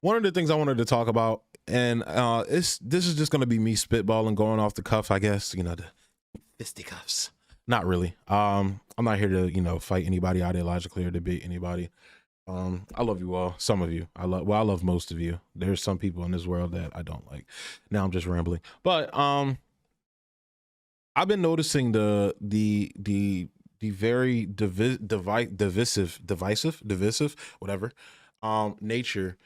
one of the things I wanted to talk about, and this is just gonna be me spitballing, going off the cuff, I guess. You know, the fisticuffs. Not really. I'm not here to fight anybody ideologically or debate anybody. I love you all. Some of you. I love most of you. There's some people in this world that I don't like. Now I'm just rambling. But I've been noticing the very divisive, whatever, nature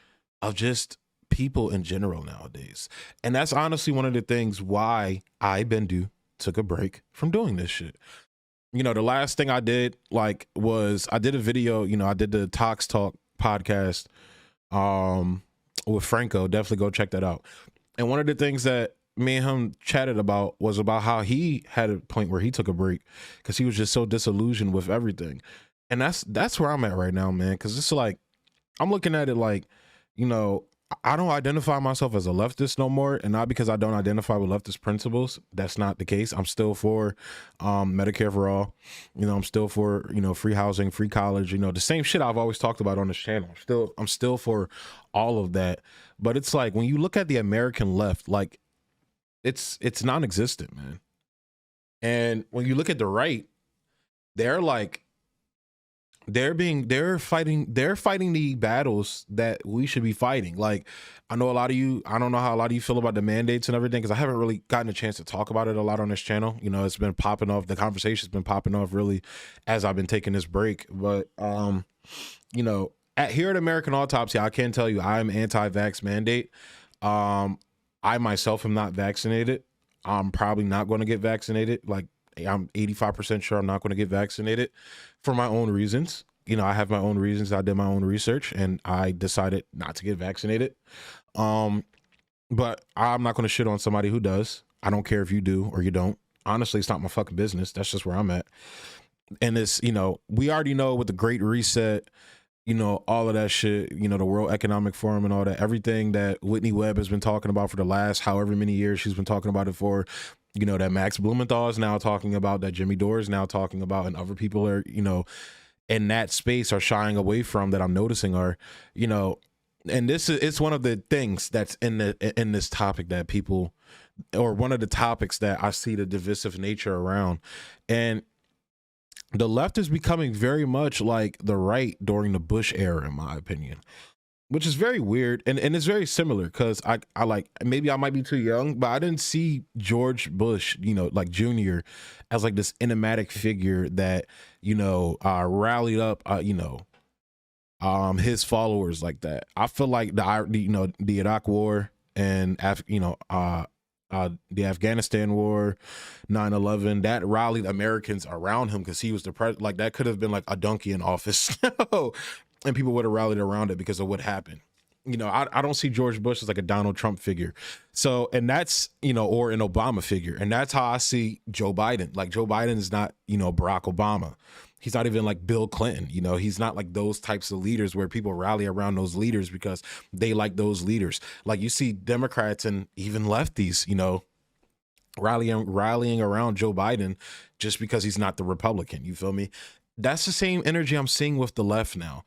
of just people in general nowadays. And that's honestly one of the things why Bendu took a break from doing this shit. You know, the last thing I did was I did a video, I did the Talk podcast with Franco. Definitely go check that out. And one of the things that me and him chatted about was about how he had a point where he took a break because he was just so disillusioned with everything. And that's where I'm at right now, man. Because it's like, I'm looking at it like, I don't identify myself as a leftist no more, and not because I don't identify with leftist principles. That's not the case. I'm still for Medicare for all. I'm still for free housing, free college. The same shit I've always talked about on this channel. I'm still for all of that. But it's like when you look at the American left, like it's non-existent, man. And when you look at the right, they're fighting the battles that we should be fighting. Like, I know a lot of you, I don't know how a lot of you feel about the mandates and everything, because I haven't really gotten a chance to talk about it a lot on this channel. It's been popping off, the conversation's been popping off really as I've been taking this break. But here at American Autopsy, I can tell you I'm anti-vax mandate. I myself am not vaccinated. I'm probably not going to get vaccinated. Like, I'm 85% sure I'm not going to get vaccinated for my own reasons. I have my own reasons. I did my own research and I decided not to get vaccinated. But I'm not going to shit on somebody who does. I don't care if you do or you don't. Honestly, it's not my fucking business. That's just where I'm at. And it's, we already know with the Great Reset, all of that shit, the World Economic Forum and all that, everything that Whitney Webb has been talking about for the last however many years she's been talking about it for, that Max Blumenthal is now talking about, that Jimmy Dore is now talking about, and other people are, in that space are shying away from, that I'm noticing are, and it's one of the things that's in this topic that people, or one of the topics that I see the divisive nature around. And the left is becoming very much like the right during the Bush era, in my opinion, which is very weird. And it's very similar because I like, maybe I might be too young, but I didn't see George Bush, like Jr. as like this enigmatic figure that, rallied up, his followers like that. I feel like the Iraq War and the Afghanistan War, 9/11, that rallied Americans around him because he was the president. Like, that could have been like a donkey in office and people would have rallied around it because of what happened. I don't see George Bush as like a Donald Trump figure. So, and that's, or an Obama figure. And that's how I see Joe Biden. Like, Joe Biden is not, Barack Obama. He's not even like Bill Clinton. He's not like those types of leaders where people rally around those leaders because they like those leaders. Like, you see Democrats and even lefties, rallying around Joe Biden just because he's not the Republican. You feel me? That's the same energy I'm seeing with the left now.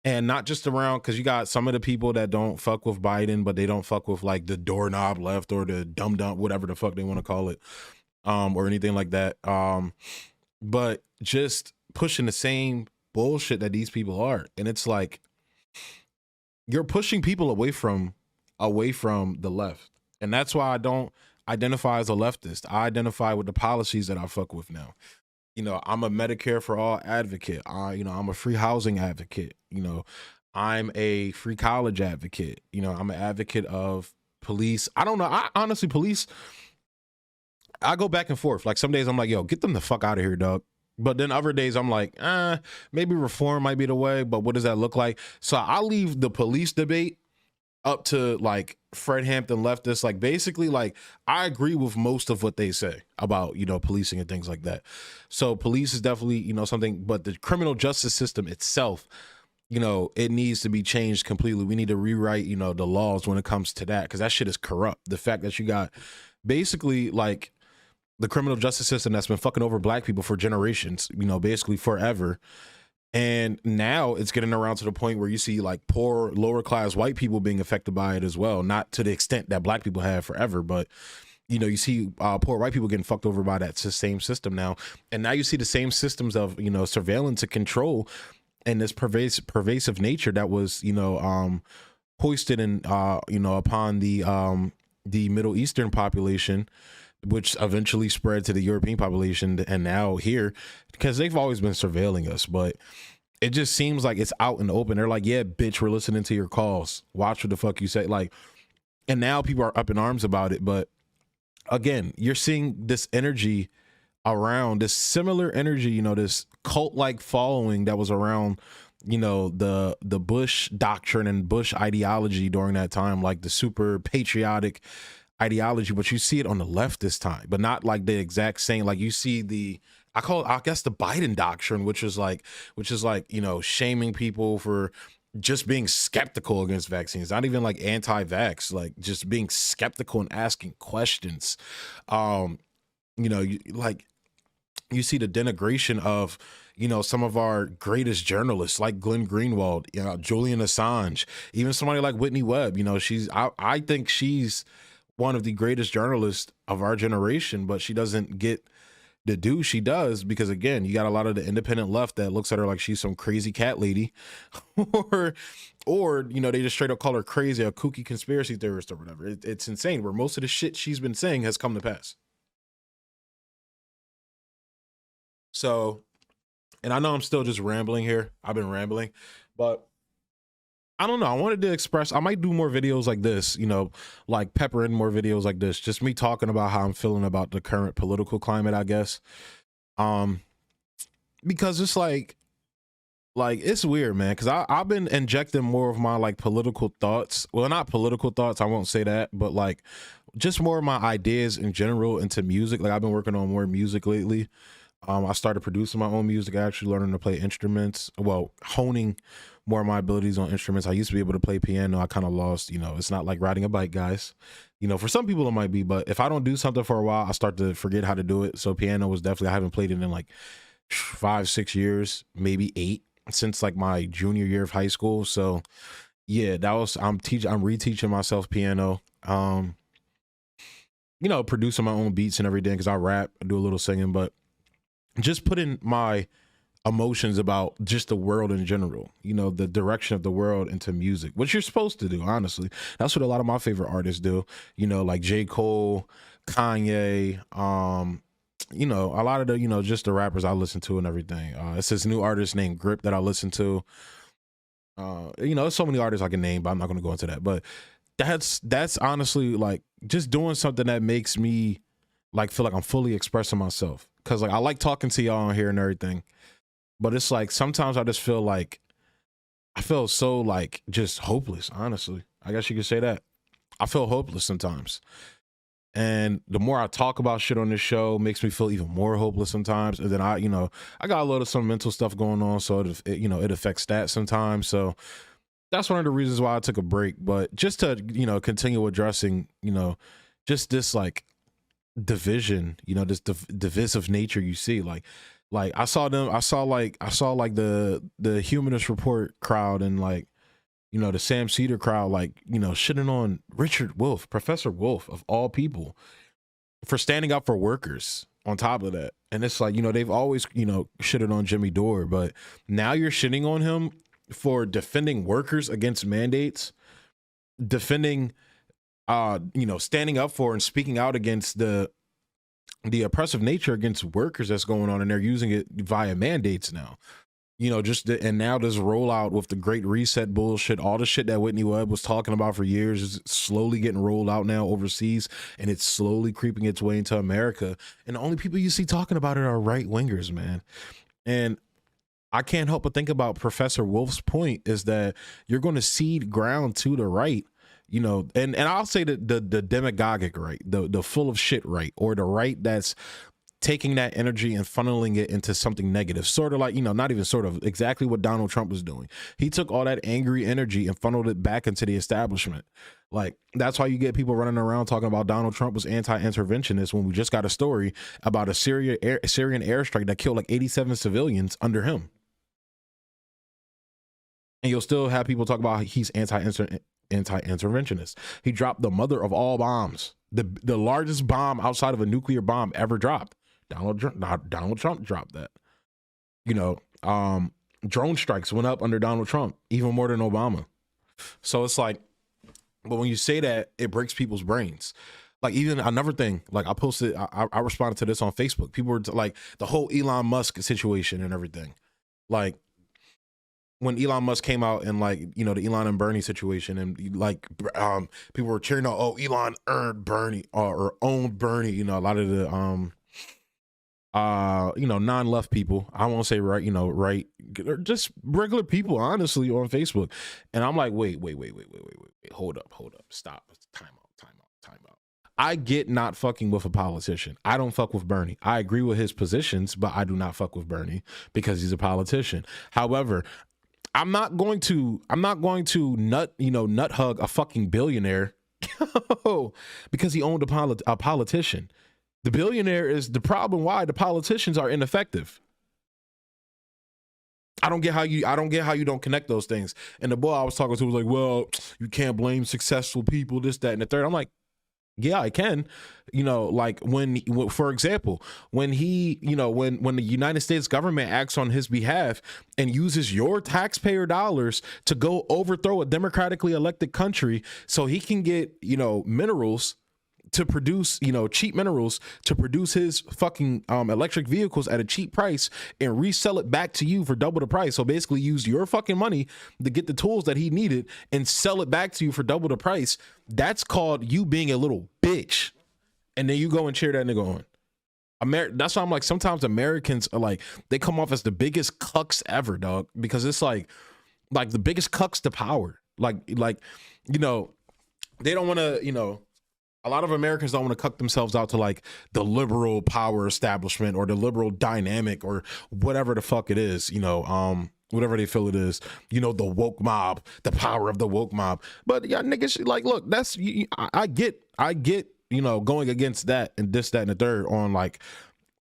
And not just around, because you got some of the people that don't fuck with Biden, but they don't fuck with like the doorknob left or the dumb, whatever the fuck they want to call it, or anything like that. But just pushing the same bullshit that these people are. And it's like, you're pushing people away from the left. And that's why I don't identify as a leftist. I identify with the policies that I fuck with now. I'm a Medicare for all advocate. I'm a free housing advocate. I'm a free college advocate. I'm an advocate of police. I don't know. Honestly, police, I go back and forth. Like, some days I'm like, yo, get them the fuck out of here, dog. But then other days I'm like, maybe reform might be the way, but what does that look like? So I leave the police debate up to like Fred Hampton leftists. Like, basically, like, I agree with most of what they say about, policing and things like that. So police is definitely, something, but the criminal justice system itself, it needs to be changed completely. We need to rewrite, the laws when it comes to that, because that shit is corrupt. The fact that you got basically like the criminal justice system that's been fucking over black people for generations, basically forever, And now it's getting around to the point where you see like poor lower class white people being affected by it as well. Not to the extent that black people have forever, but you see poor white people getting fucked over by that same system now. And now you see the same systems of, surveillance and control and this pervasive nature that was, hoisted in, upon the Middle Eastern population, which eventually spread to the European population and now here, because they've always been surveilling us. But it just seems like it's out in the open. They're like, yeah, bitch, we're listening to your calls. Watch what the fuck you say. Like, and now people are up in arms about it. But again, you're seeing this energy around, this similar energy, this cult-like following that was around, the Bush doctrine and Bush ideology during that time, like the super patriotic ideology. But you see it on the left this time, but not like the exact same. Like you see I guess the Biden doctrine, which is like, shaming people for just being skeptical against vaccines, not even like anti-vax, like just being skeptical and asking questions. You see the denigration of, some of our greatest journalists like Glenn Greenwald, Julian Assange, even somebody like Whitney Webb. I think she's one of the greatest journalists of our generation, but she doesn't get the due she does because, again, you got a lot of the independent left that looks at her like she's some crazy cat lady, or they just straight up call her crazy, a kooky conspiracy theorist or whatever. It's insane where most of the shit she's been saying has come to pass. So, and I know I'm still just rambling here. I've been rambling, but I don't know. I wanted to express, I might do more videos like this, like pepper in more videos like this, just me talking about how I'm feeling about the current political climate, I guess. Because it's like it's weird, man. Cause I've been injecting more of my like political thoughts. Well, not political thoughts. I won't say that, but like just more of my ideas in general into music. Like I've been working on more music lately. I started producing my own music, actually learning to play instruments, well, honing more of my abilities on instruments. I used to be able to play piano. I kind of lost, it's not like riding a bike, guys. For some people it might be, but if I don't do something for a while, I start to forget how to do it. So piano was definitely, I haven't played it in like 5-6 years, maybe 8, since like my junior year of high school. So yeah, I'm reteaching myself piano. Producing my own beats and everything, because I rap, I do a little singing, but just putting my emotions about just the world in general, the direction of the world into music, which you're supposed to do, honestly. That's what a lot of my favorite artists do, like J. Cole, Kanye, a lot of the, just the rappers I listen to and everything. It's this new artist named Grip that I listen to. There's so many artists I can name, but I'm not going to go into that. But that's honestly like just doing something that makes me like feel like I'm fully expressing myself. Cause like I like talking to y'all on here and everything, but it's like sometimes I just feel like I feel so like just hopeless. Honestly, I guess you could say that. I feel hopeless sometimes, and the more I talk about shit on this show, makes me feel even more hopeless sometimes. And then I got a lot of some mental stuff going on, so it affects that sometimes. So that's one of the reasons why I took a break. But just to continue addressing just this like division, this divisive nature you see, like I saw the Humanist Report crowd and like the Sam Cedar crowd, like shitting on Richard Wolff, Professor Wolff of all people, for standing up for workers on top of that. And it's like they've always shitted on Jimmy Dore, but now you're shitting on him for defending workers against mandates, defending standing up for and speaking out against the oppressive nature against workers that's going on, and they're using it via mandates now. And now this rollout with the Great Reset bullshit, all the shit that Whitney Webb was talking about for years is slowly getting rolled out now overseas, and it's slowly creeping its way into America. And the only people you see talking about it are right wingers, man. And I can't help but think about Professor Wolff's point is that you're going to cede ground to the right, and I'll say that the demagogic right, the full of shit right, or the right that's taking that energy and funneling it into something negative, sort of like, not even sort of, exactly what Donald Trump was doing. He took all that angry energy and funneled it back into the establishment. Like, that's why you get people running around talking about Donald Trump was anti-interventionist when we just got a story about a Syrian airstrike that killed like 87 civilians under him. And you'll still have people talk about how he's anti-interventionist. He dropped the mother of all bombs, the largest bomb outside of a nuclear bomb ever dropped. Donald Trump dropped that. You know, drone strikes went up under Donald Trump even more than Obama. So it's like, but when you say that, it breaks people's brains. Like, even another thing, like I posted, I responded to this on Facebook. People were like, the whole Elon Musk situation and everything. Like, when Elon Musk came out and, like, you know, the Elon and Bernie situation, and like people were cheering out, oh, Elon earned Bernie or owned Bernie. You know, a lot of the you know, non-left people, I won't say right, you know, right, or just regular people, honestly, on Facebook. And I'm like, wait, hold up, stop, time out. I get not fucking with a politician. I don't fuck with Bernie. I agree with his positions, but I do not fuck with Bernie because he's a politician. However, I'm not going to nut hug a fucking billionaire because he owned a politician. The billionaire is the problem why the politicians are ineffective. I don't get how you don't connect those things. And the boy I was talking to was like, well, you can't blame successful people, this, that, and the third. I'm like, yeah, I can. You know, like when, for example, when he, you know, when the United States government acts on his behalf and uses your taxpayer dollars to go overthrow a democratically elected country so he can get, you know, minerals to produce, you know, cheap minerals to produce his fucking electric vehicles at a cheap price and resell it back to you for double the price. So basically use your fucking money to get the tools that he needed and sell it back to you for double the price. That's called you being a little bitch. And then you go and cheer that nigga on. That's why I'm like, sometimes Americans are like, they come off as the biggest cucks ever, dog, because it's like the biggest cucks to power. Like, you know, they don't want to, you know, a lot of Americans don't want to cuck themselves out to like the liberal power establishment or the liberal dynamic or whatever the fuck it is, you know, whatever they feel it is, you know, the woke mob, the power of the woke mob. But yeah, niggas, like, look, that's, I get, you know, going against that and this, that, and the third on like,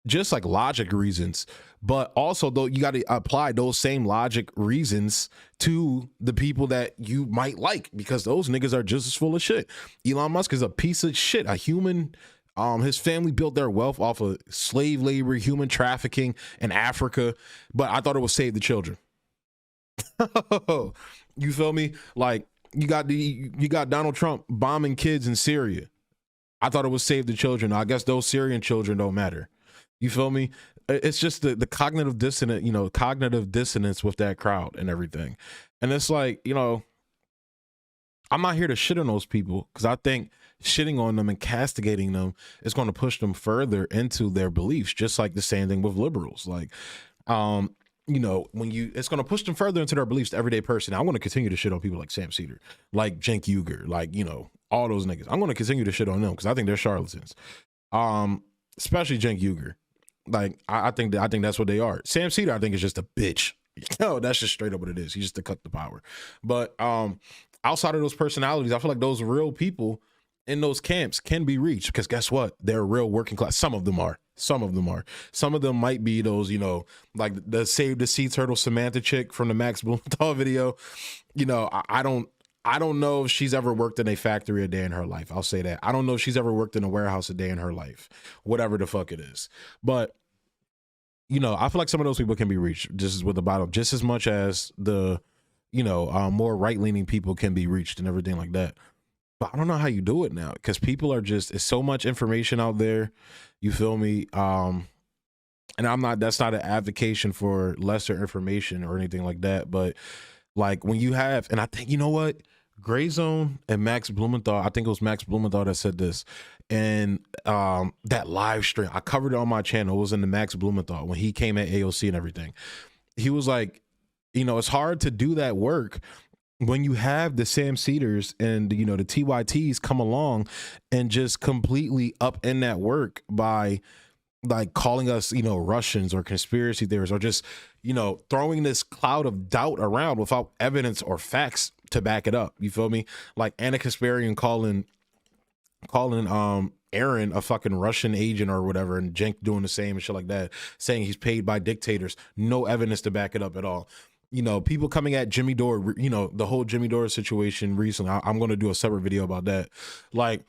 just like logic reasons, but also though you got to apply those same logic reasons to the people that you might like, because those niggas are just as full of shit. Elon Musk is a piece of shit, a human. His family built their wealth off of slave labor, human trafficking in Africa, but I thought it would save the children. You feel me? Like you got Donald Trump bombing kids in Syria. I thought it would save the children. I guess those Syrian children don't matter. You feel me? It's just the cognitive dissonance with that crowd and everything. And it's like, you know, I'm not here to shit on those people because I think shitting on them and castigating them is going to push them further into their beliefs, just like the same thing with liberals. Like, you know, it's going to push them further into their beliefs, the everyday person. I'm going to continue to shit on people like Sam Cedar, like Cenk Uygur, like, you know, all those niggas. I'm going to continue to shit on them because I think they're charlatans. Especially Cenk Uygur. Like, I think that's what they are. Sam Cedar, I think, is just a bitch. No, that's just straight up what it is. He's just to cut the power. But outside of those personalities, I feel like those real people in those camps can be reached because guess what? They're real working class. Some of them are. Some of them might be those, you know, like the Save the Sea Turtle Samantha chick from the Max Blumenthal video. You know, I don't know if she's ever worked in a factory a day in her life. I'll say that. I don't know if she's ever worked in a warehouse a day in her life, whatever the fuck it is. But, you know, I feel like some of those people can be reached just with the bottom, just as much as the, you know, more right-leaning people can be reached and everything like that. But I don't know how you do it now because people are just, it's so much information out there. You feel me? And that's not an advocation for lesser information or anything like that. But like when you have, and I think, you know what? Gray Zone and Max Blumenthal, I think it was Max Blumenthal that said this, and that live stream, I covered it on my channel. It was in the Max Blumenthal when he came at AOC and everything. He was like, you know, it's hard to do that work when you have the Sam Cedars and, you know, the TYTs come along and just completely upend that work by like calling us, you know, Russians or conspiracy theorists or just, you know, throwing this cloud of doubt around without evidence or facts to back it up. You feel me? Like Anna Kasparian calling Aaron a fucking Russian agent or whatever, and Cenk doing the same and shit like that, saying he's paid by dictators. No evidence to back it up at all. you know, people coming at Jimmy Dore, you know, the whole Jimmy Dore situation recently. I'm going to do a separate video about that. Like,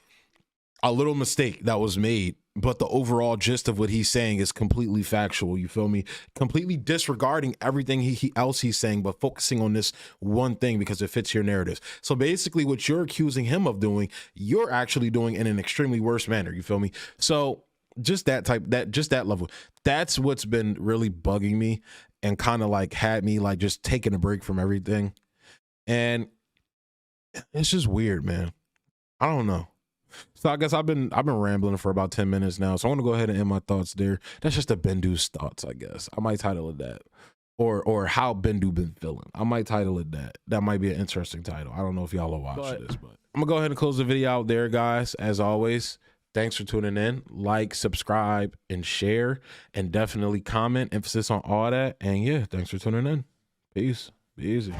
a little mistake that was made, but the overall gist of what he's saying is completely factual. You feel me? Completely disregarding everything else he's saying, but focusing on this one thing because it fits your narrative. So basically what you're accusing him of doing, you're actually doing in an extremely worse manner. You feel me? So just that level, that's what's been really bugging me and kind of like had me like just taking a break from everything. And it's just weird, man. I don't know. So I guess I've been rambling for about 10 minutes now. So I want to go ahead and end my thoughts there. That's just the Bendu's thoughts, I guess. I might title it that. Or how Bendu been feeling. I might title it that. That might be an interesting title. I don't know if y'all will watch this, but I'm gonna go ahead and close the video out there, guys. As always, thanks for tuning in. Like, subscribe, and share, and definitely comment. Emphasis on all that. And yeah, thanks for tuning in. Peace. Be easy.